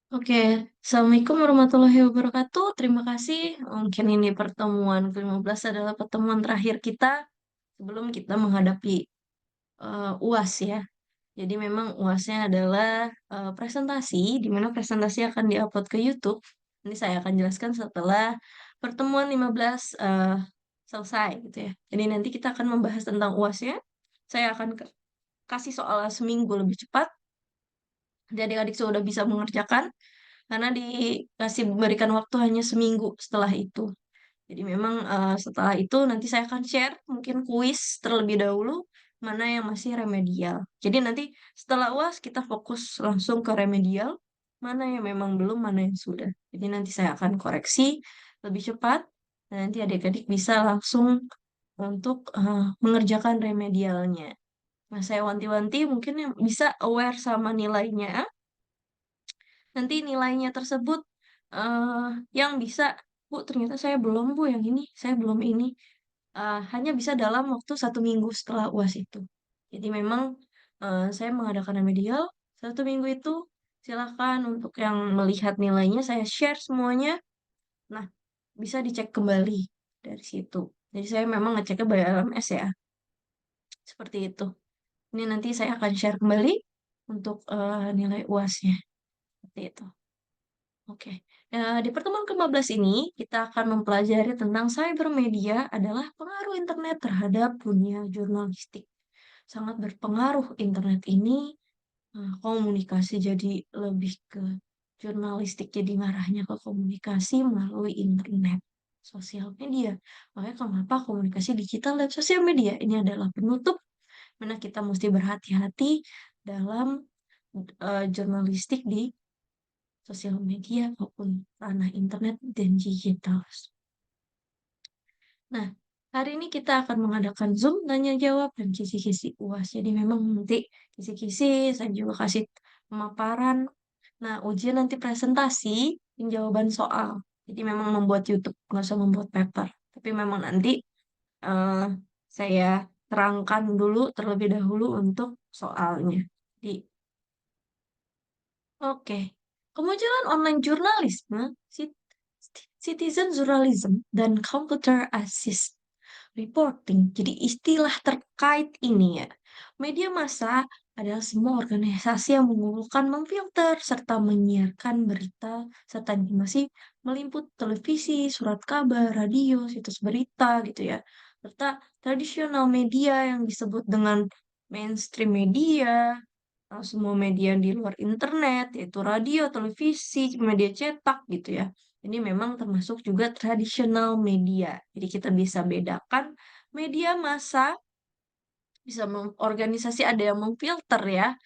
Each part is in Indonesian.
Oke, Assalamualaikum warahmatullahi wabarakatuh. Terima kasih. Mungkin ini pertemuan ke-15 adalah pertemuan terakhir kita sebelum kita menghadapi UAS ya. Jadi memang UASnya adalah presentasi, di mana presentasi akan diupload ke YouTube. Ini saya akan jelaskan setelah pertemuan 15 selesai gitu ya. Jadi nanti kita akan membahas tentang UASnya. Saya akan kasih soal seminggu lebih cepat. Jadi adik-adik sudah bisa mengerjakan karena dikasih berikan waktu hanya seminggu setelah itu. Jadi memang setelah itu nanti saya akan share mungkin kuis terlebih dahulu mana yang masih remedial. Jadi nanti setelah UAS kita fokus langsung ke remedial, mana yang memang belum, mana yang sudah. Jadi nanti saya akan koreksi lebih cepat dan nanti adik-adik bisa langsung untuk mengerjakan remedialnya. Nah, saya wanti-wanti mungkin yang bisa aware sama nilainya. Nanti nilainya tersebut eh yang bisa, Bu, ternyata saya belum, Bu, yang ini, saya belum ini. Hanya bisa dalam waktu 1 minggu setelah UAS itu. Jadi memang saya mengadakan remedial 1 minggu itu, silakan untuk yang melihat nilainya, saya share semuanya. Nah, bisa dicek kembali dari situ. Jadi saya memang ngeceknya by LMS ya, seperti itu. Ini nanti saya akan share kembali untuk nilai UASnya, seperti itu. Oke, di pertemuan ke-15 ini kita akan mempelajari tentang cybermedia adalah pengaruh internet terhadap dunia jurnalistik. Sangat berpengaruh internet ini, komunikasi jadi lebih ke jurnalistik, jadi ngarahnya ke komunikasi melalui internet, sosial media. Makanya kenapa komunikasi digital dan sosial media ini adalah penutup mana kita mesti berhati-hati dalam jurnalistik di sosial media maupun ranah internet dan digital. Nah, hari ini kita akan mengadakan Zoom tanya jawab dan kisi-kisi UAS. Jadi memang nanti kisi-kisi saya juga kasih pemaparan. Nah, ujian nanti presentasi jawaban soal. Jadi memang membuat YouTube, nggak usah membuat paper. Tapi memang nanti eh, saya terangkan dulu terlebih dahulu untuk soalnya. Di Oke, kemunculan online jurnalisme, citizen journalism, dan computer assist reporting. Jadi istilah terkait ini ya. Media massa adalah semua organisasi yang mengumpulkan, memfilter, serta menyiarkan berita serta informasi meliput televisi, surat kabar, radio, situs berita gitu ya. Serta tradisional media yang disebut dengan mainstream media, semua media di luar internet, yaitu radio, televisi, media cetak gitu ya. Ini memang termasuk juga tradisional media. Jadi kita bisa bedakan media massa, bisa organisasi ada yang memfilter ya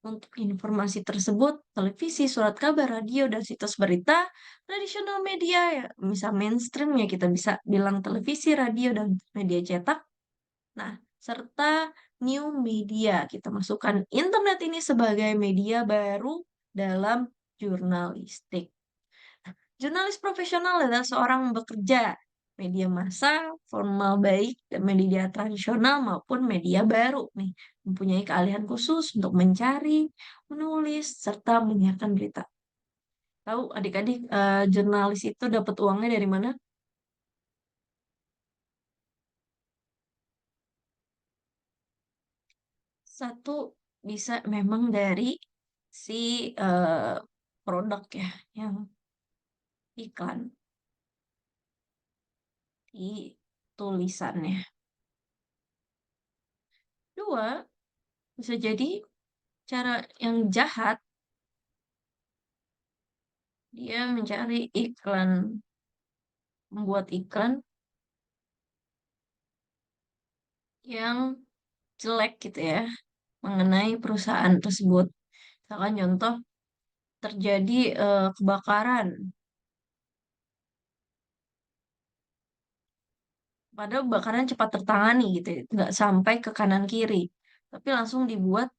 untuk informasi tersebut, televisi, surat kabar, radio, dan situs berita, tradisional media ya, misal mainstream ya kita bisa bilang televisi, radio, dan media cetak. Nah, serta new media. Kita masukkan internet ini sebagai media baru dalam jurnalistik. Jurnalis profesional adalah seorang yang bekerja media massa, formal baik, dan media tradisional maupun media baru nih. Mempunyai keahlian khusus untuk mencari, menulis, serta menyiarkan berita. Tahu adik-adik, jurnalis itu dapat uangnya dari mana? Satu, bisa memang dari si eh, produk ya, yang iklan di tulisannya. Dua, bisa jadi cara yang jahat, dia mencari iklan, membuat iklan yang jelek gitu ya, mengenai perusahaan tersebut. Misalkan contoh, terjadi kebakaran, padahal kebakaran cepat tertangani gitu ya, nggak sampai ke kanan kiri. Tapi langsung dibuat,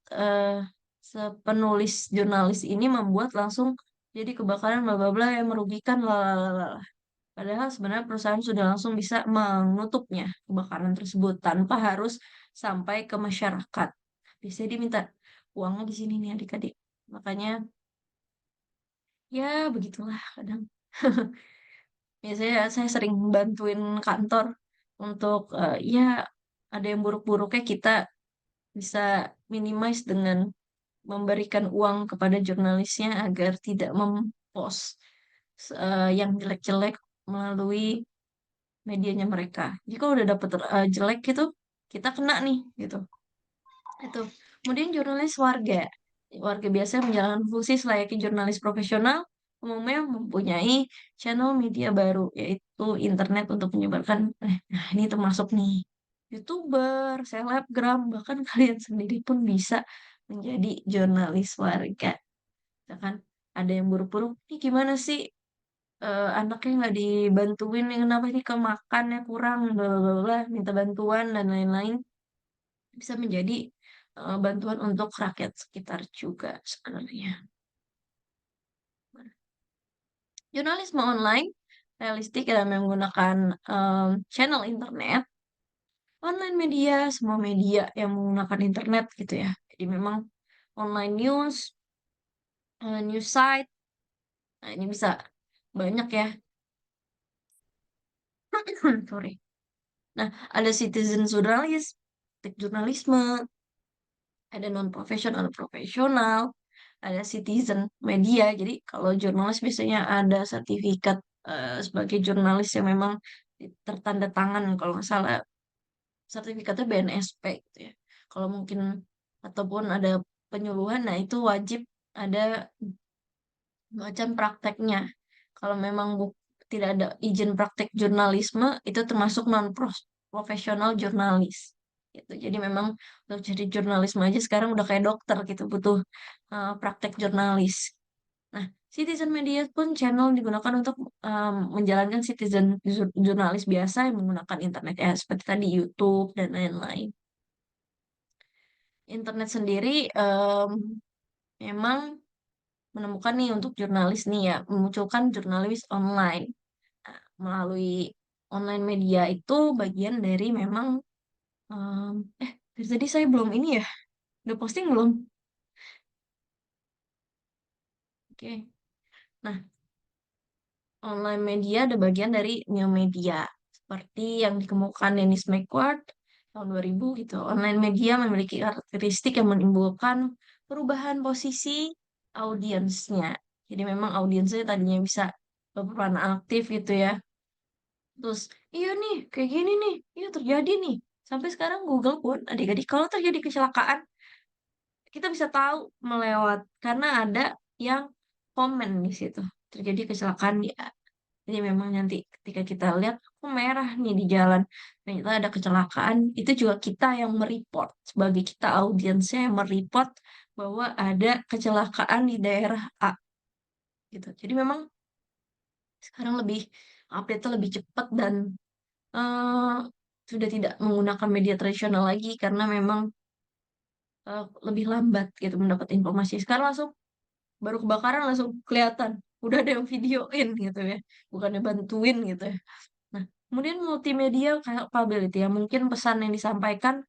sepenulis jurnalis ini membuat langsung jadi kebakaran bla bla bla yang merugikan lalala. Padahal sebenarnya perusahaan sudah langsung bisa menutupnya kebakaran tersebut tanpa harus sampai ke masyarakat. Bisa diminta uangnya di sini nih adik-adik. Makanya Ya begitulah kadang. Biasanya saya sering bantuin kantor untuk, ya ada yang buruk-buruknya kita bisa minimize dengan memberikan uang kepada jurnalisnya agar tidak mempost yang jelek-jelek melalui medianya mereka. Jadi kalau udah dapet jelek gitu, kita kena nih gitu. Itu. Kemudian jurnalis warga. Warga biasa menjalankan fungsi selayaknya jurnalis profesional, umumnya mempunyai channel media baru, yaitu internet untuk menyebarkan, nah ini termasuk nih, YouTuber, selebgram, bahkan kalian sendiri pun bisa menjadi jurnalis warga. Ya kan? Ada yang buruk-buruk, ini gimana sih anaknya nggak dibantuin, nih, kenapa ini kemakannya kurang, bla bla bla, bla, minta bantuan dan lain-lain bisa menjadi bantuan untuk rakyat sekitar juga sebenarnya. Jurnalisme online realistik dalam menggunakan channel internet, online media, semua media yang menggunakan internet gitu ya. Jadi memang online news, news site, nah ini bisa banyak ya. Sorry. Nah, ada citizen jurnalis, jurnalisme, ada non profesional, profesional, ada citizen media. Jadi kalau jurnalis biasanya ada sertifikat sebagai jurnalis yang memang tertanda tangan kalau nggak salah sertifikatnya BNSP gitu ya. Kalau mungkin ataupun ada penyuluhan, nah itu wajib ada macam prakteknya. Kalau memang tidak ada izin praktek jurnalisme, itu termasuk non profesional jurnalis. Gitu. Jadi memang untuk jadi jurnalisme aja sekarang udah kayak dokter gitu, butuh praktek jurnalis. Nah, citizen media pun channel digunakan untuk menjalankan citizen jurnalis biasa yang menggunakan internet ya, seperti tadi YouTube dan lain-lain. Internet sendiri memang menemukan nih untuk jurnalis nih ya, memunculkan jurnalis online. Nah, melalui online media itu bagian dari memang em, dari tadi saya belum ini ya, udah posting belum? Oke. Nah, online media ada bagian dari new media. Seperti yang dikemukakan Dennis McCord tahun 2000 gitu. Online media memiliki karakteristik yang menimbulkan perubahan posisi audiensnya. Jadi memang audiensnya tadinya bisa berperan aktif gitu ya. Terus, iya nih, kayak gini nih, iya terjadi nih. Sampai sekarang Google pun, adik-adik, kalau terjadi kecelakaan, kita bisa tahu melewat, karena ada yang komen di situ. Terjadi kecelakaan di A. Jadi memang nanti ketika kita lihat, oh merah nih di jalan, ternyata ada kecelakaan, itu juga kita yang mereport. Sebagai kita audiensnya yang mereport bahwa ada kecelakaan di daerah A. Gitu. Jadi memang sekarang lebih update-nya lebih cepat dan eh, sudah tidak menggunakan media tradisional lagi karena memang lebih lambat gitu mendapat informasi. Sekarang langsung baru kebakaran langsung kelihatan, udah ada yang videoin gitu ya, bukannya bantuin gitu ya. Nah, kemudian multimedia capability ya, mungkin pesan yang disampaikan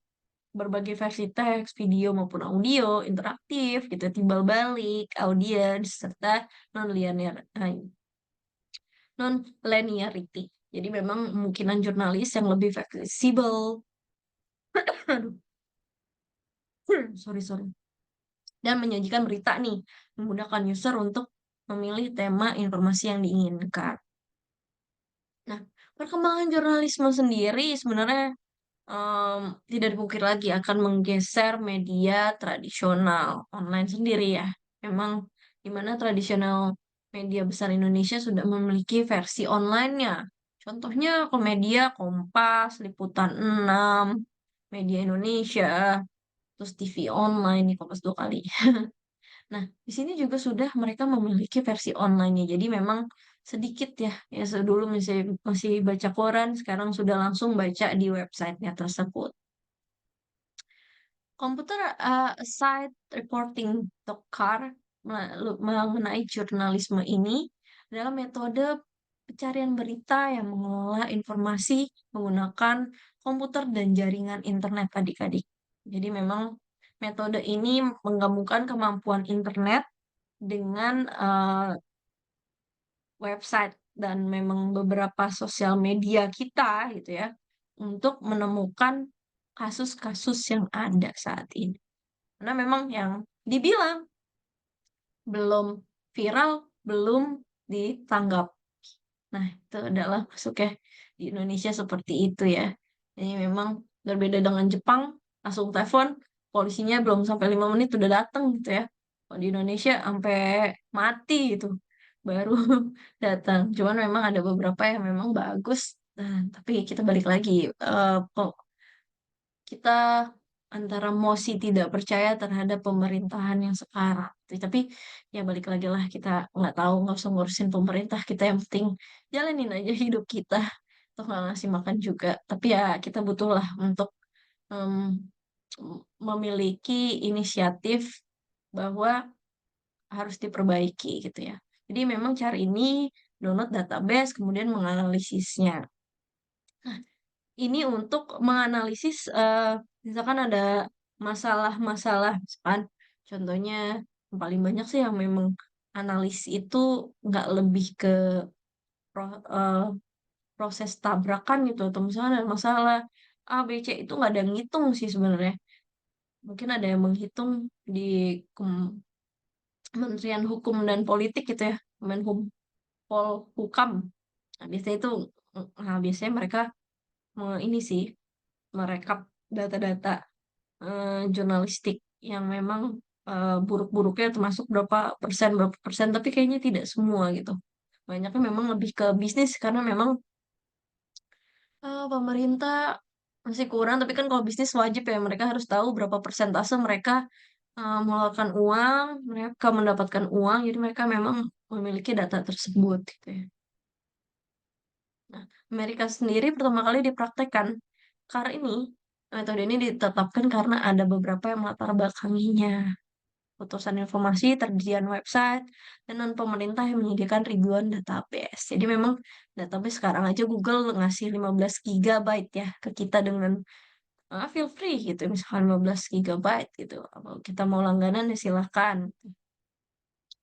berbagai versi teks, video maupun audio, interaktif gitu, timbal balik, audiens serta non-linear, non-linearity. Jadi memang kemungkinan jurnalis yang lebih fleksibel, sorry sorry, dan menyajikan berita nih menggunakan user untuk memilih tema informasi yang diinginkan. Nah, perkembangan jurnalisme sendiri sebenarnya em, tidak dipungkir lagi akan menggeser media tradisional online sendiri ya. Memang di mana tradisional media besar Indonesia sudah memiliki versi online-nya. Contohnya Komedia, Kompas, Liputan 6, Media Indonesia, terus TV online nih Kompas 2 kali. Nah, di sini juga sudah mereka memiliki versi online-nya. Jadi memang sedikit ya, ya dulu masih masih baca koran, sekarang sudah langsung baca di websitenya tersebut. Komputer Site Reporting Tokar mengenai jurnalisme ini adalah metode pencarian berita yang mengelola informasi menggunakan komputer dan jaringan internet adik-adik. Jadi memang metode ini menggabungkan kemampuan internet dengan website dan memang beberapa sosial media kita gitu ya untuk menemukan kasus-kasus yang ada saat ini. Karena memang yang dibilang belum viral, belum ditanggap. Nah, itu adalah masuknya di Indonesia seperti itu ya. Jadi memang berbeda dengan Jepang, langsung telepon, polisinya belum sampai 5 menit udah datang gitu ya. Kalau di Indonesia sampai mati gitu, baru datang. Cuman memang ada beberapa yang memang bagus. Nah, tapi kita balik lagi, kok kita antara mosi tidak percaya terhadap pemerintahan yang sekarang. Tapi ya balik lagi lah, kita nggak tahu, nggak usah ngurusin pemerintah, kita yang penting jalanin aja hidup kita. Toh nggak ngasih makan juga. Tapi ya kita butuh lah untuk em, memiliki inisiatif bahwa harus diperbaiki gitu ya. Jadi memang cara ini download database kemudian menganalisisnya. Ini untuk menganalisis misalkan ada masalah-masalah, misalkan contohnya yang paling banyak sih yang memang analis itu nggak lebih ke pro- eh, proses tabrakan gitu, atau misalnya ada masalah A B C itu nggak ada yang ngitung sih sebenarnya. Mungkin ada yang menghitung di Kementerian Hukum dan Politik gitu ya, Menhum Polhukam. Nah, biasanya itu, biasanya mereka ini sih merekap data-data jurnalistik yang memang buruk-buruknya termasuk berapa persen, tapi kayaknya tidak semua gitu. Banyaknya memang lebih ke bisnis karena memang pemerintah masih kurang, tapi kan kalau bisnis wajib ya mereka harus tahu berapa persentase mereka mengeluarkan uang, mereka mendapatkan uang, jadi mereka memang memiliki data tersebut gitu ya. Nah, Amerika sendiri pertama kali dipraktekkan karena ini metode ini ditetapkan karena ada beberapa yang melatar belakanginya. Utusan informasi, terjadian website, dan non-pemerintah yang menyediakan ribuan database. Jadi memang database sekarang aja Google ngasih 15 gigabyte ya ke kita dengan feel free gitu. Misalkan 15 gigabyte gitu. Kalau kita mau langganan ya silahkan.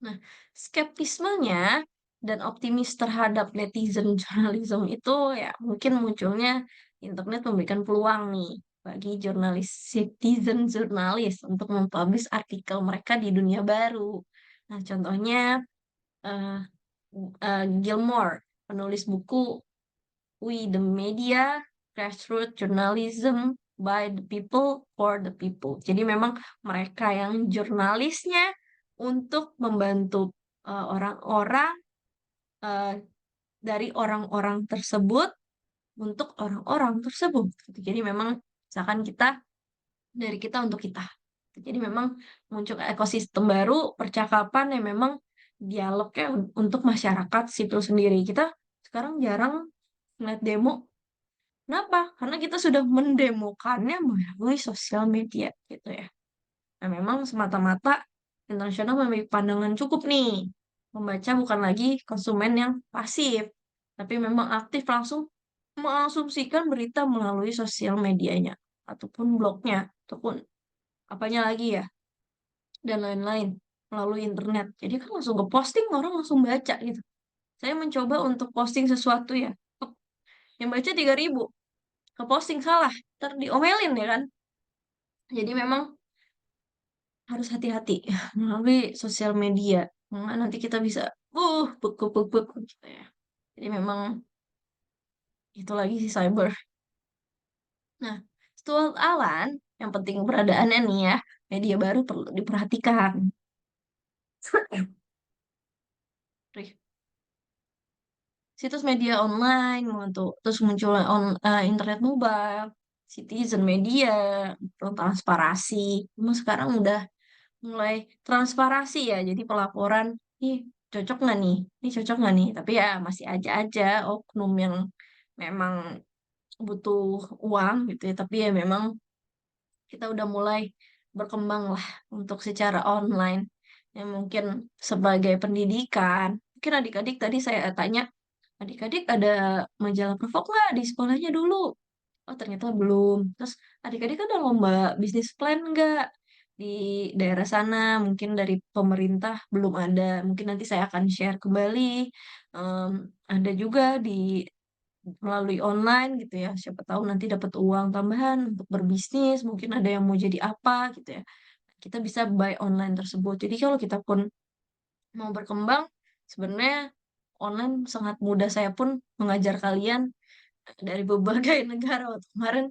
Nah, skeptismenya dan optimis terhadap netizen jurnalisme itu ya mungkin munculnya internet memberikan peluang nih bagi jurnalis citizen jurnalis untuk mempublish artikel mereka di dunia baru. Nah, contohnya eh, Gilmore, penulis buku We the Media, Grassroots Journalism by the People for the People. Jadi memang mereka yang jurnalisnya untuk membantu orang-orang, eh, dari orang-orang tersebut untuk orang-orang tersebut. Gitu. Jadi memang misalkan kita dari kita untuk kita. Jadi memang muncul ekosistem baru, percakapan yang memang dialognya untuk masyarakat sipil sendiri. Kita sekarang jarang ngeliat demo. Kenapa? Karena kita sudah mendemokannya melalui sosial media gitu ya. Nah, memang semata-mata internasional memiliki pandangan cukup nih. Membaca bukan lagi konsumen yang pasif, tapi memang aktif langsung mengasumsikan berita melalui sosial medianya, ataupun blognya, ataupun apanya lagi ya, dan lain-lain melalui internet. Jadi kan langsung ke posting, orang langsung baca gitu. Saya mencoba untuk posting sesuatu ya, yang baca 3.000, ke posting salah, ntar diomelin ya kan. Jadi memang harus hati-hati melalui sosial media. Nanti kita bisa bek gitu ya. Jadi memang itu lagi sih cyber. Nah, Stuart Alan yang penting keberadaannya nih ya, media baru perlu diperhatikan. Situs media online tuh, terus muncul internet mobile, citizen media, terus transparansi. Cuma sekarang udah mulai transparansi ya, jadi pelaporan, ih cocok nggak nih, ini cocok nggak nih, tapi ya masih aja oknum yang memang butuh uang gitu ya, tapi ya memang kita udah mulai berkembang lah untuk secara online, yang mungkin sebagai pendidikan, mungkin adik-adik tadi saya tanya, adik-adik ada majalah Provok nggak di sekolahnya dulu? Oh ternyata belum. Terus adik-adik ada lomba bisnis plan nggak? di daerah sana, mungkin dari pemerintah belum ada. Mungkin nanti saya akan share kembali. Em, ada juga melalui online gitu ya. Siapa tahu nanti dapat uang tambahan untuk berbisnis. Mungkin ada yang mau jadi apa gitu ya. Kita bisa buy online tersebut. Jadi kalau kita pun mau berkembang, sebenarnya online sangat mudah. Saya pun mengajar kalian dari berbagai negara. Waktu kemarin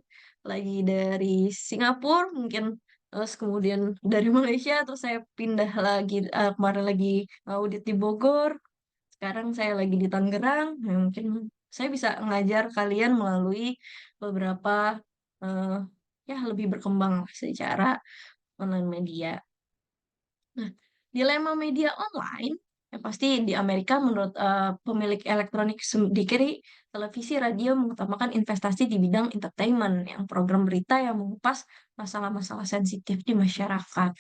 lagi dari Singapura, mungkin terus kemudian dari Malaysia, terus saya pindah lagi kemarin lagi audit di Bogor, sekarang saya lagi di Tangerang. Nah, mungkin saya bisa ngajar kalian melalui beberapa eh, ya lebih berkembang secara online media. Nah, dilema media online yang pasti di Amerika menurut pemilik elektronik sendiri, televisi, radio mengutamakan investasi di bidang entertainment, yang program berita yang mengupas masalah-masalah sensitif di masyarakat.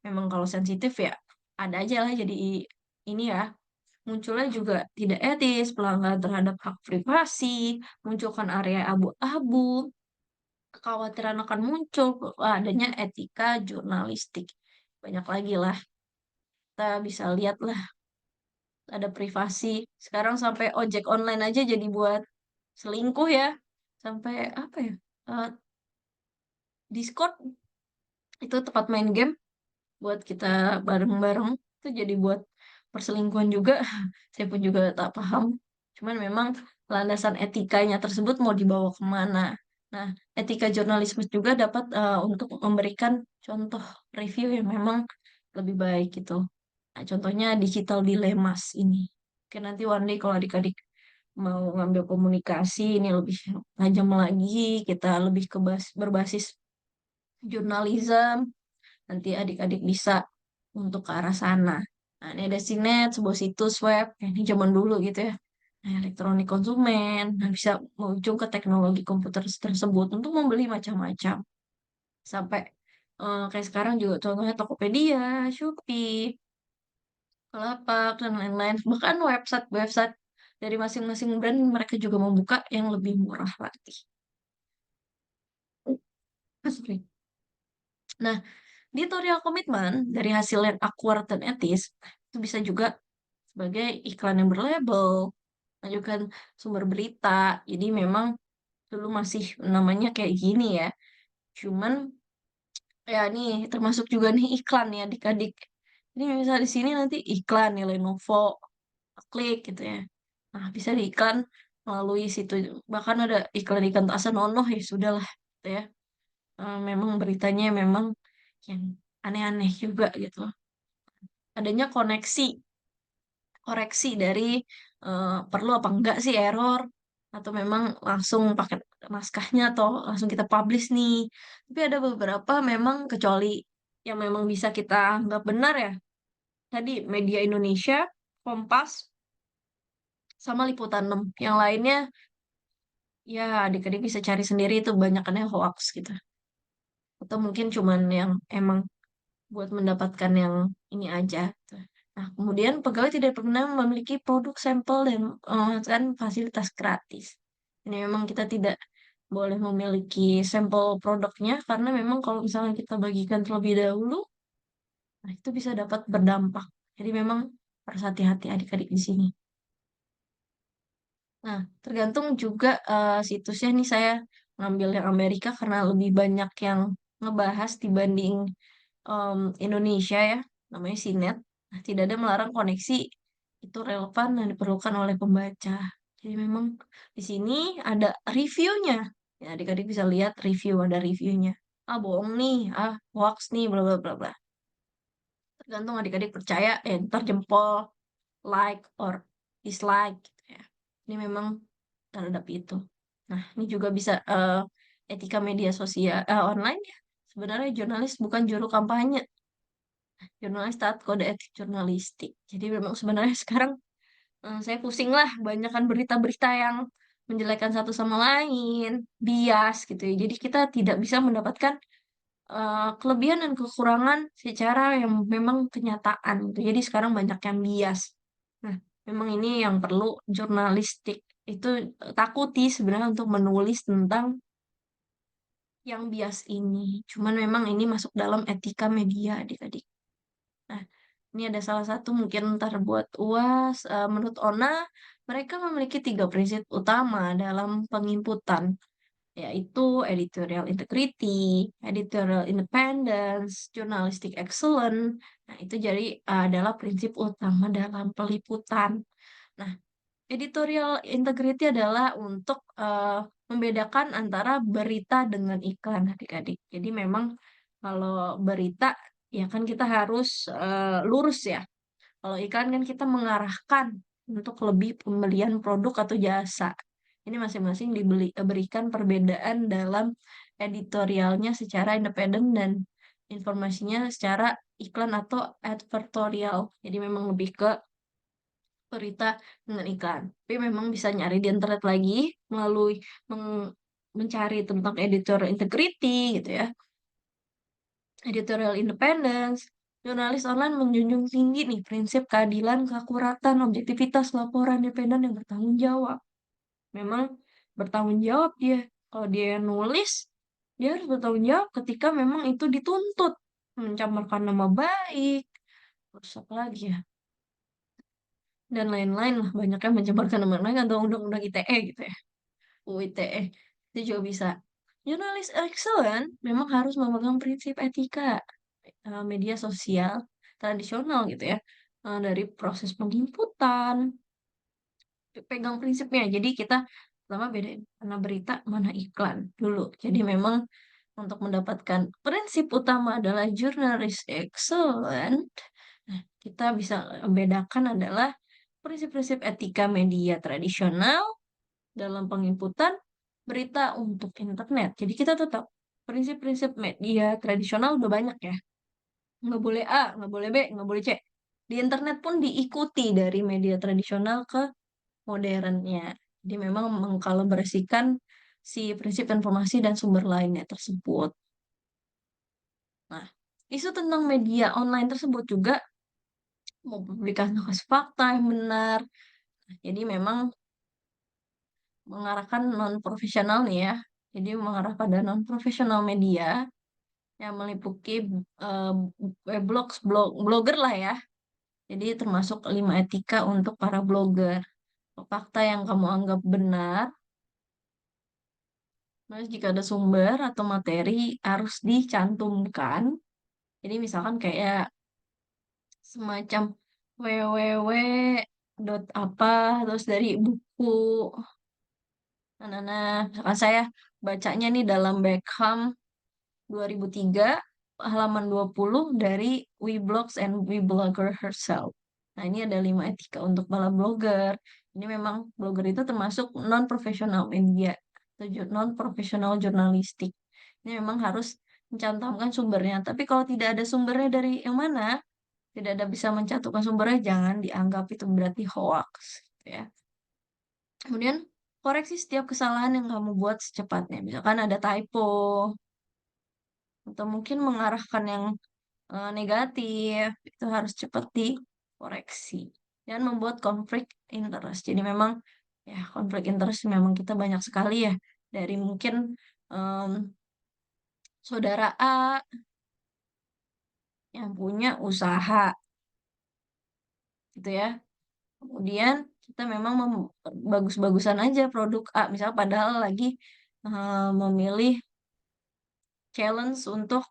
Memang kalau sensitif ya ada aja lah jadi ini ya. Munculnya juga tidak etis, pelanggaran terhadap hak privasi, munculkan area abu-abu, kekhawatiran akan muncul adanya etika jurnalistik. Banyak lagi lah, kita bisa lihat lah, ada privasi. Sekarang sampai ojek online aja jadi buat selingkuh ya. Sampai apa ya? eh, Discord itu tempat main game buat kita bareng-bareng. Itu jadi buat perselingkuhan juga. Saya pun juga tak paham. Cuman memang landasan etikanya tersebut mau dibawa kemana. Nah, etika jurnalisme juga dapat untuk memberikan contoh review yang memang lebih baik gitu. Nah, contohnya digital dilemmas ini. Oke, nanti one day kalau adik-adik mau ngambil komunikasi ini lebih tajam lagi, kita lebih berbasis jurnalisme, nanti adik-adik bisa untuk ke arah sana. Nah, ini ada Sinet, sebuah situs web, ini zaman dulu gitu ya. Nah, elektronik konsumen, nah bisa menuju ke teknologi komputer tersebut untuk membeli macam-macam. Sampai kayak sekarang juga contohnya Tokopedia, Shopee, Bukalapak, dan lain-lain. Bahkan website-website dari masing-masing brand mereka juga membuka yang lebih murah lagi. Sorry. Nah, editorial komitmen dari hasil yang akurat dan etis itu bisa juga sebagai iklan yang berlabel, menunjukkan sumber berita. Jadi memang dulu masih namanya kayak gini ya. Cuman ya nih termasuk juga nih iklan ya adik-adik. Ini misal di sini nanti iklan nih Lenovo, klik gitu ya. Nah, bisa diiklan melalui situ. Bahkan ada iklan ikan tak senonoh ya sudahlah gitu ya. Memang beritanya memang yang aneh-aneh juga gitu. Adanya koreksi dari perlu apa enggak sih error, atau memang langsung pakai naskahnya atau langsung kita publish nih. Tapi ada beberapa memang kecuali yang memang bisa kita anggap benar ya. Tadi Media Indonesia, Kompas, sama Liputan 6. Yang lainnya ya adik-adik bisa cari sendiri itu banyakannya hoax gitu. Atau mungkin cuman yang emang buat mendapatkan yang ini aja, gitu. Nah, kemudian pegawai tidak pernah memiliki produk sampel dan kan fasilitas gratis. Ini memang kita tidak boleh memiliki sampel produknya karena memang kalau misalnya kita bagikan terlebih dahulu, nah itu bisa dapat berdampak. Jadi memang harus hati-hati adik-adik di sini. Nah, tergantung juga situsnya nih saya ngambil yang Amerika karena lebih banyak yang ngebahas dibanding Indonesia ya, namanya Sinet. Nah, tidak ada melarang koneksi itu relevan dan diperlukan oleh pembaca. Jadi memang di sini ada reviewnya. Ya, adik-adik bisa lihat review, ada reviewnya. Ah, bohong nih, ah, hoax nih, bla bla bla bla. Tergantung adik-adik percaya, ntar jempol, like, or dislike, gitu ya. Ini memang terhadap itu. Nah, ini juga bisa etika media sosial online ya. Sebenarnya jurnalis bukan juru kampanye, jurnalis taat kode etik jurnalistik. Jadi memang sebenarnya sekarang saya pusing lah, banyakkan berita-berita yang menjelekkan satu sama lain, bias gitu ya. Jadi kita tidak bisa mendapatkan kelebihan dan kekurangan secara yang memang kenyataan gitu. Jadi sekarang banyak yang bias. Nah, memang ini yang perlu jurnalistik itu takuti sebenarnya untuk menulis tentang yang bias ini. Cuman memang ini masuk dalam etika media adik-adik. Nah, ini ada salah satu mungkin ntar buat UAS. Menurut ONA, mereka memiliki tiga prinsip utama dalam penginputan, yaitu editorial integrity, editorial independence, journalistic excellence. Nah, itu jadi adalah prinsip utama dalam peliputan. Nah, editorial integrity adalah untuk membedakan antara berita dengan iklan, adik-adik. Jadi memang kalau berita, ya kan kita harus lurus ya. Kalau iklan kan kita mengarahkan untuk lebih pembelian produk atau jasa. Ini masing-masing berikan perbedaan dalam editorialnya secara independen dan informasinya secara iklan atau advertorial. Jadi memang lebih ke berita dengan iklan. Tapi memang bisa nyari di internet lagi melalui mencari tentang editorial integrity gitu ya, editorial independence. Jurnalis online menjunjung tinggi nih prinsip keadilan, keakuratan, objektivitas, laporan independen yang bertanggung jawab. Memang bertanggung jawab dia. Kalau dia nulis, dia harus bertanggung jawab ketika memang itu dituntut. Mencamarkan nama baik, terus apa lagi ya? Dan lain-lain lah. Banyak yang mencemarkan nama baik atau undang-undang ITE gitu ya. UU ITE. Itu juga bisa. Jurnalis excellent memang harus memegang prinsip etika media sosial tradisional gitu ya. Dari proses penginputan, pegang prinsipnya. Jadi kita pertama bedain mana berita, mana iklan dulu. Jadi memang untuk mendapatkan prinsip utama adalah jurnalis excellent, nah, kita bisa bedakan adalah prinsip-prinsip etika media tradisional dalam penginputan berita untuk internet. Jadi kita tetap prinsip-prinsip media tradisional udah banyak ya. Nggak boleh A, nggak boleh B, nggak boleh C. Di internet pun diikuti dari media tradisional ke modernnya. Jadi memang mengkolaborasikan si prinsip informasi dan sumber lainnya tersebut. Nah, isu tentang media online tersebut juga mempublikasikan fakta yang benar. Jadi memang mengarahkan non-profesional nih ya. Jadi mengarah pada non-profesional media yang meliputi eh, blogger lah ya. Jadi termasuk 5 etika untuk para blogger. Fakta yang kamu anggap benar, terus jika ada sumber atau materi harus dicantumkan. Jadi misalkan kayak semacam www dot apa, terus dari buku. Nah, misalkan saya bacanya nih dalam Beckham 2003 halaman 20 dari Weblogs and Weblogger herself. Nah, ini ada 5 etika untuk para blogger. Ini memang blogger itu termasuk non-profesional media atau non-profesional jurnalistik. Ini memang harus mencantumkan sumbernya. Tapi kalau tidak ada sumbernya dari yang mana, tidak ada bisa mencantumkan sumbernya, jangan dianggap itu berarti hoax. Gitu ya. Kemudian, koreksi setiap kesalahan yang kamu buat secepatnya. Misalkan ada typo, atau mungkin mengarahkan yang negatif, itu harus cepat dikoreksi. Dan membuat konflik interest. Jadi memang ya konflik interest memang kita banyak sekali ya. Dari mungkin em, saudara A yang punya usaha gitu ya. Kemudian kita memang bagus-bagusan aja produk A. Misalnya padahal lagi memilih challenge untuk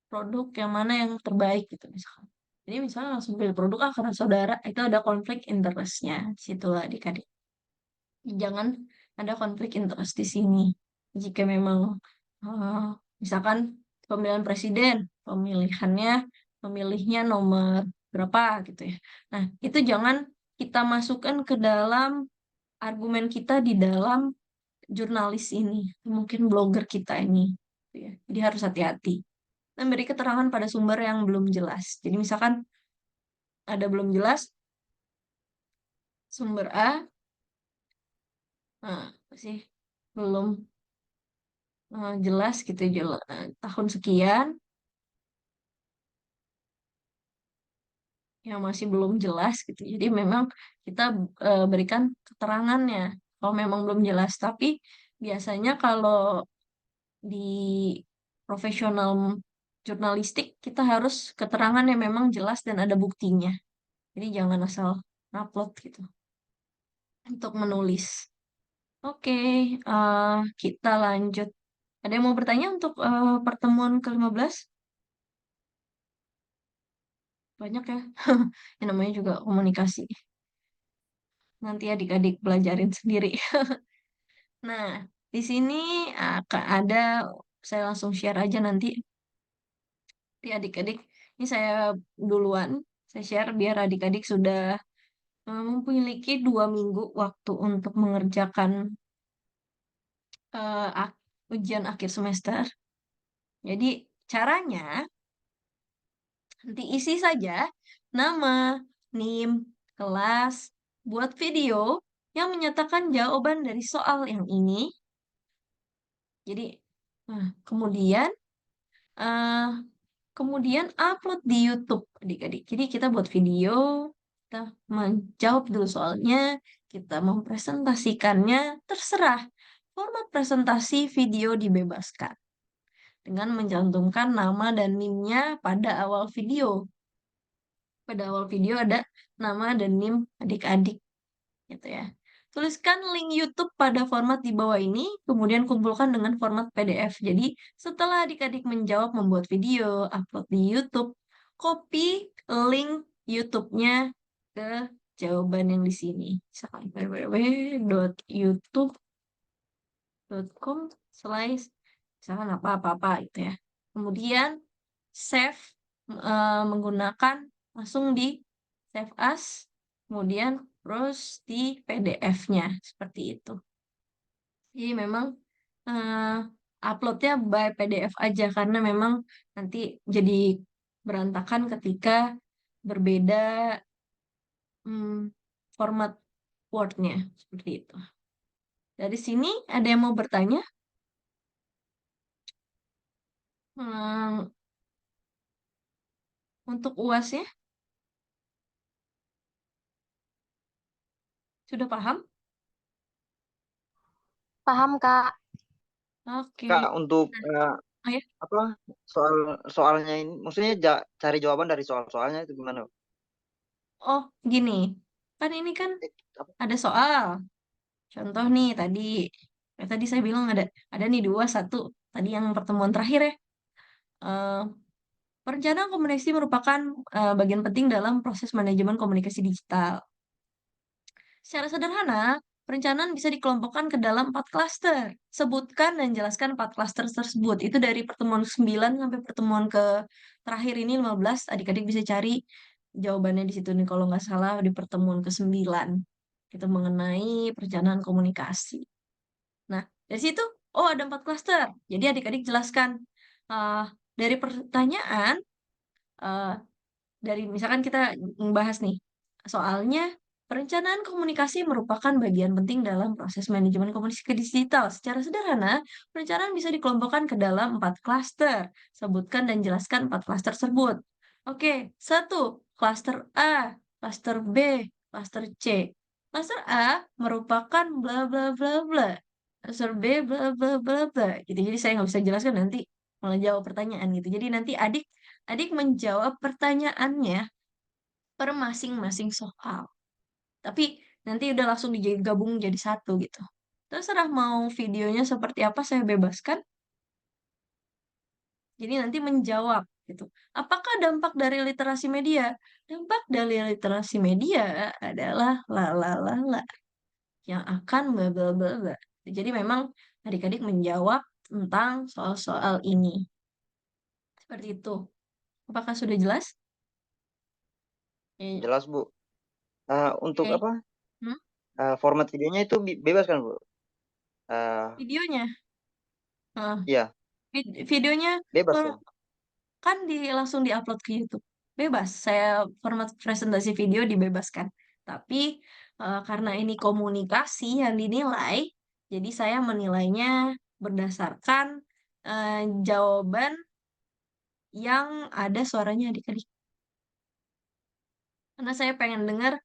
produk yang mana yang terbaik gitu misalkan. Jadi misalnya langsung pilih produk A karena saudara itu ada konflik interestnya. Situ adik-adik. Jangan ada konflik interest di sini. Jika memang eh, misalkan pemilihan presiden, pemilihnya nomor berapa gitu ya. Nah, itu jangan kita masukkan ke dalam argumen kita di dalam jurnalis ini, mungkin blogger kita ini. Gitu ya. Jadi harus hati-hati. Dan beri keterangan pada sumber yang belum jelas. Jadi misalkan ada belum jelas sumber A, nah, apa sih belum jelas gitu tahun sekian yang masih belum jelas gitu. Jadi memang kita berikan keterangannya kalau memang belum jelas. Tapi biasanya kalau di profesional jurnalistik kita harus keterangan yang memang jelas dan ada buktinya. Jadi jangan asal upload gitu untuk menulis. Oke, kita lanjut. Ada yang mau bertanya untuk pertemuan ke-15? Banyak ya. Yang namanya juga komunikasi. Nanti adik-adik belajarin sendiri. Nah, di sini ada, saya langsung share aja nanti di adik-adik. Ini saya duluan, saya share biar adik-adik sudah memiliki 2 minggu waktu untuk mengerjakan eh, ak- ujian akhir semester. Jadi caranya nanti isi saja nama, NIM, kelas, buat video yang menyatakan jawaban dari soal yang ini. Jadi, kemudian eh, kemudian upload di YouTube, adik-adik. Jadi kita buat video, kita menjawab dulu soalnya, kita mempresentasikannya, terserah. Format presentasi video dibebaskan dengan mencantumkan nama dan NIM-nya pada awal video. Pada awal video ada nama dan NIM adik-adik gitu ya. Tuliskan link YouTube pada format di bawah ini, kemudian kumpulkan dengan format PDF. Jadi, setelah adik-adik menjawab membuat video, upload di YouTube, copy link YouTube-nya ke jawaban yang di sini. Misalkan www.youtube.com/ misalkan apa-apa gitu ya. Kemudian save menggunakan langsung di save as, kemudian terus di PDF-nya seperti itu. Jadi memang eh, uploadnya by PDF aja karena memang nanti jadi berantakan ketika berbeda hmm, format Word-nya seperti itu. Dari sini ada yang mau bertanya? Hmm, untuk UAS-nya sudah paham? Paham, Kak. Kak, Oke. untuk Oh ya. apa soalnya ini, maksudnya cari jawaban dari soal-soalnya itu gimana? Oh, gini. Kan ini kan Apa? ada soal. Contoh nih tadi. Tadi saya bilang ada nih dua, satu. Tadi yang pertemuan terakhir ya. Eh, Perencanaan komunikasi merupakan bagian penting dalam proses manajemen komunikasi digital. Secara sederhana, perencanaan bisa dikelompokkan ke dalam 4 klaster. Sebutkan dan jelaskan 4 klaster tersebut. Itu dari pertemuan 9 sampai pertemuan ke terakhir ini 15. Adik-adik bisa cari jawabannya di situ nih kalau nggak salah di pertemuan ke-9. Itu mengenai perencanaan komunikasi. Nah, dari situ, oh ada 4 klaster. Jadi adik-adik jelaskan. uh, dari pertanyaan, uh, dari misalkan kita membahas nih, soalnya perencanaan komunikasi merupakan bagian penting dalam proses manajemen komunikasi digital. Secara sederhana, perencanaan bisa dikelompokkan ke dalam 4 klaster. Sebutkan dan jelaskan 4 klaster tersebut. Oke, satu, klaster A, klaster B, klaster C. Klaster A merupakan bla bla bla bla. Klaster B bla bla bla bla. Gitu. Jadi saya nggak bisa jelaskan nanti malah jawab pertanyaan gitu. Jadi nanti adik menjawab pertanyaannya per masing-masing soal. Tapi nanti udah langsung digabung jadi satu gitu. Terserah mau videonya seperti apa saya bebaskan. Jadi nanti menjawab gitu. Apakah dampak dari literasi media? Dampak dari literasi media adalah la la la la yang akan bla bla bla bla. Jadi memang adik-adik menjawab tentang soal-soal ini. Seperti itu. Apakah sudah jelas? Jelas, Bu. Untuk Oke. apa? Hmm? Format videonya itu bebas kan, Bu? Videonya. Nah, Iya, videonya bebas per- ya. kan langsung diupload ke YouTube. Bebas, saya format presentasi video dibebaskan. Tapi karena ini komunikasi yang dinilai, jadi saya menilainya berdasarkan jawaban yang ada suaranya adik-adik. Karena saya pengen dengar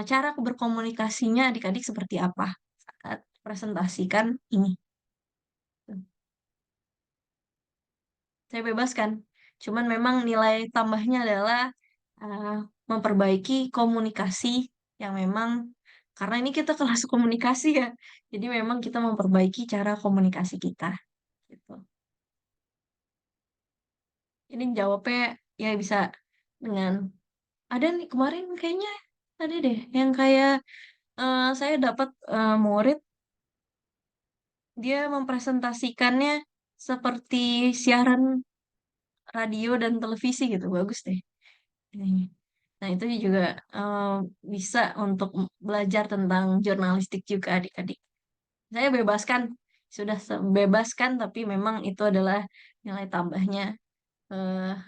cara berkomunikasinya adik-adik seperti apa saat presentasikan ini. saya bebaskan. Cuman memang nilai tambahnya adalah uh, memperbaiki komunikasi yang memang karena ini kita kelas komunikasi ya. Jadi memang kita memperbaiki cara komunikasi kita gitu. Ini jawabnya ya bisa dengan ada nih kemarin kayaknya ada deh yang kayak saya dapat murid dia mempresentasikannya seperti siaran radio dan televisi gitu bagus deh ininya. Nah itu juga eh, bisa untuk belajar tentang jurnalistik juga adik-adik. Saya bebaskan sudah bebaskan tapi memang itu adalah nilai tambahnya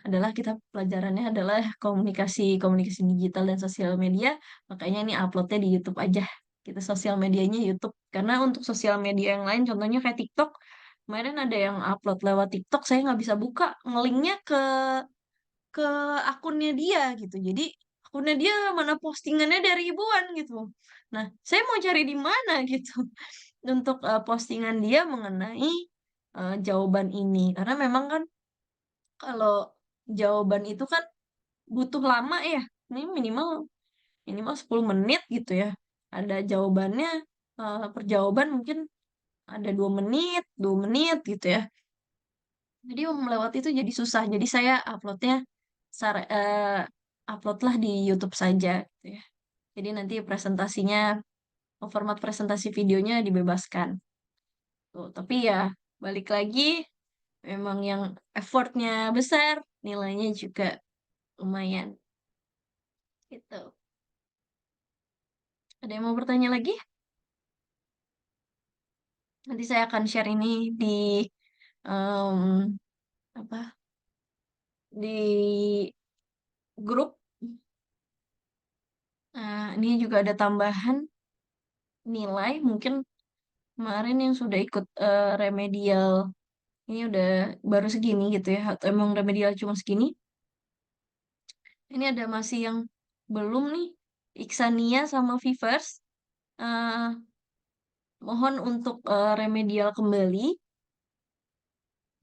adalah kita pelajarannya adalah komunikasi komunikasi digital dan sosial media. Makanya ini uploadnya di YouTube aja. Kita sosial medianya YouTube. Karena untuk sosial media yang lain, contohnya kayak TikTok, kemarin ada yang upload lewat TikTok, saya nggak bisa buka ngelinknya ke akunnya dia gitu. Jadi akunnya dia mana postingannya ada ribuan gitu. Nah, saya mau cari di mana gitu untuk postingan dia mengenai jawaban ini. Karena memang kan kalau jawaban itu kan butuh lama ya. Ini minimal minimal 10 menit gitu ya. Ada jawabannya per jawaban mungkin ada 2 menit, 2 menit gitu ya. Jadi melewati itu jadi susah. Jadi saya uploadnya uploadlah di YouTube saja gitu ya. Jadi nanti presentasinya format presentasi videonya dibebaskan. Tuh, tapi ya balik lagi memang yang effortnya besar, nilainya juga lumayan gitu. Ada yang mau bertanya lagi? Nanti saya akan share ini di em, apa di grup. Ini juga ada tambahan nilai mungkin kemarin yang sudah ikut remedial ini udah baru segini gitu ya atau emang remedial cuma segini. Ini ada masih yang belum nih Iksania sama Fivers. Eh, Mohon untuk remedial kembali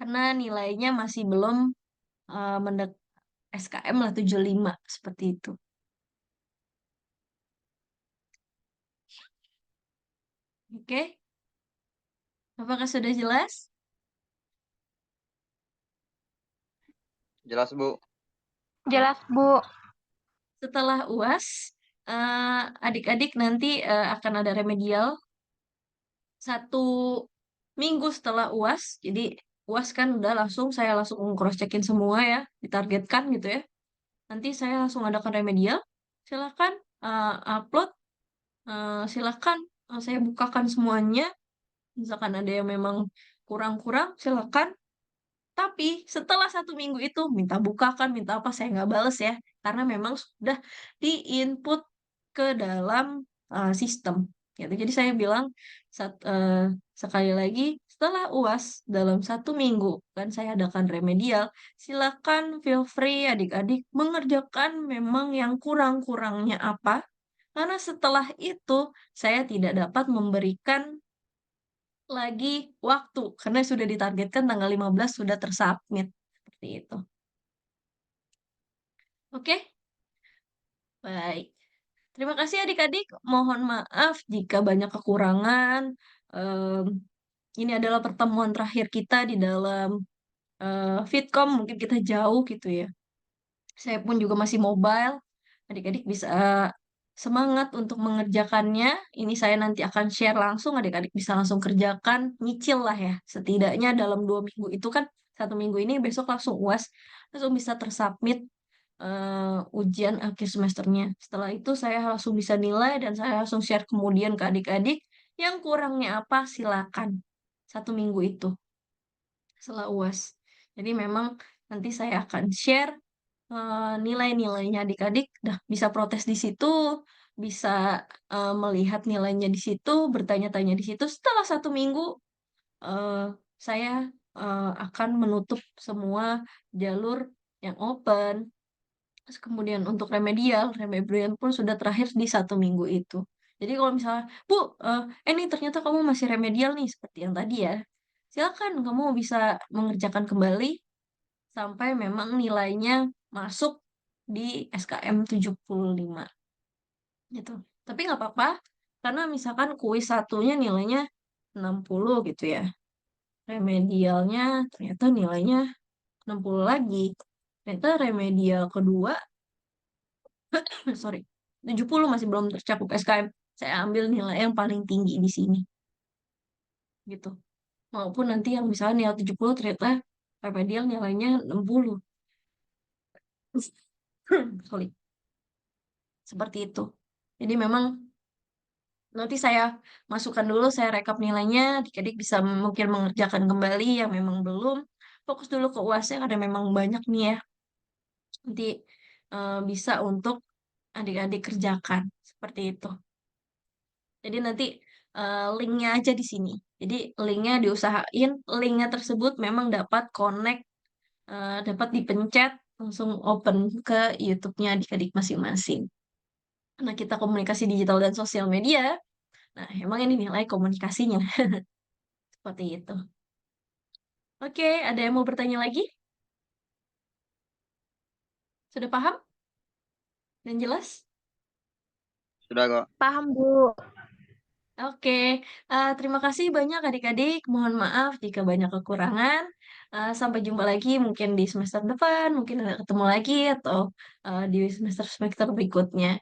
karena nilainya masih belum mendek SKM lah 75 seperti itu. Oke, apakah sudah jelas? Jelas, Bu. Jelas, Bu. Setelah UAS, adik-adik nanti akan ada remedial 1 minggu setelah UAS. Jadi UAS kan udah langsung saya langsung cross-checkin semua ya, ditargetkan gitu ya. Nanti saya langsung adakan remedial. Silakan upload, silakan saya bukakan semuanya. Misalkan ada yang memang kurang-kurang, silakan. Tapi setelah 1 minggu itu minta bukakan, minta apa saya nggak bales ya, karena memang sudah diinput ke dalam sistem. Gitu. Jadi saya bilang sekali lagi setelah UAS dalam 1 minggu kan saya adakan remedial, silakan feel free adik-adik mengerjakan memang yang kurang-kurangnya apa. Karena setelah itu saya tidak dapat memberikan lagi waktu karena sudah ditargetkan tanggal 15 sudah tersubmit seperti itu. Oke, baik. Terima kasih adik-adik. Mohon maaf jika banyak kekurangan. Em, ini adalah pertemuan terakhir kita di dalam Fitcom. Mungkin kita jauh gitu ya. Saya pun juga masih mobile. Adik-adik bisa semangat untuk mengerjakannya. Ini saya nanti akan share langsung. Adik-adik bisa langsung kerjakan. Nyicil lah ya. Setidaknya dalam 2 minggu itu kan 1 minggu ini besok langsung UAS. Langsung bisa tersubmit ujian akhir semesternya. Setelah itu saya langsung bisa nilai dan saya langsung share kemudian ke adik-adik. Yang kurangnya apa silakan. 1 minggu itu setelah UAS. Jadi memang nanti saya akan share nilai-nilainya adik-adik dah bisa protes di situ, bisa melihat nilainya di situ, bertanya-tanya di situ. Setelah 1 minggu, eh, saya akan menutup semua jalur yang open. Terus kemudian untuk remedial, remedial pun sudah terakhir di 1 minggu itu. Jadi kalau misalnya, Bu, ini ternyata kamu masih remedial nih, seperti yang tadi ya. Silakan, kamu bisa mengerjakan kembali sampai memang nilainya masuk di SKM 75 gitu. Tapi nggak apa-apa, karena misalkan kuis satunya nilainya 60 gitu ya. Remedialnya ternyata nilainya 60 lagi. Ternyata remedial kedua, sorry, 70 masih belum tercakup SKM. Saya ambil nilai yang paling tinggi di sini. Gitu. Maupun nanti yang misalnya nilai 70 ternyata remedial nilainya 60. Sorry. Seperti itu. Jadi memang nanti saya masukkan dulu, saya rekap nilainya, adik-adik bisa mungkin mengerjakan kembali yang memang belum. Fokus dulu ke UASnya karena memang banyak nih ya. Nanti bisa untuk adik-adik kerjakan. Seperti itu. Jadi nanti linknya aja di sini. Jadi linknya diusahain, linknya tersebut memang dapat connect, dapat dipencet, langsung open ke YouTube-nya adik-adik masing-masing. Karena kita komunikasi digital dan sosial media, nah emang ini nilai komunikasinya. Seperti itu. Oke, ada yang mau bertanya lagi? Sudah paham dan jelas? Sudah kok. Paham, Bu. Oke, terima kasih banyak adik-adik. Mohon maaf jika banyak kekurangan. Sampai jumpa lagi mungkin di semester depan, mungkin ada ketemu lagi atau di semester-semester berikutnya.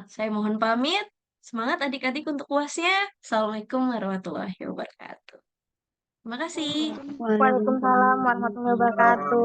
Saya mohon pamit. Semangat adik-adik untuk UASnya. Assalamualaikum warahmatullahi wabarakatuh. Terima kasih. Waalaikumsalam warahmatullahi wabarakatuh.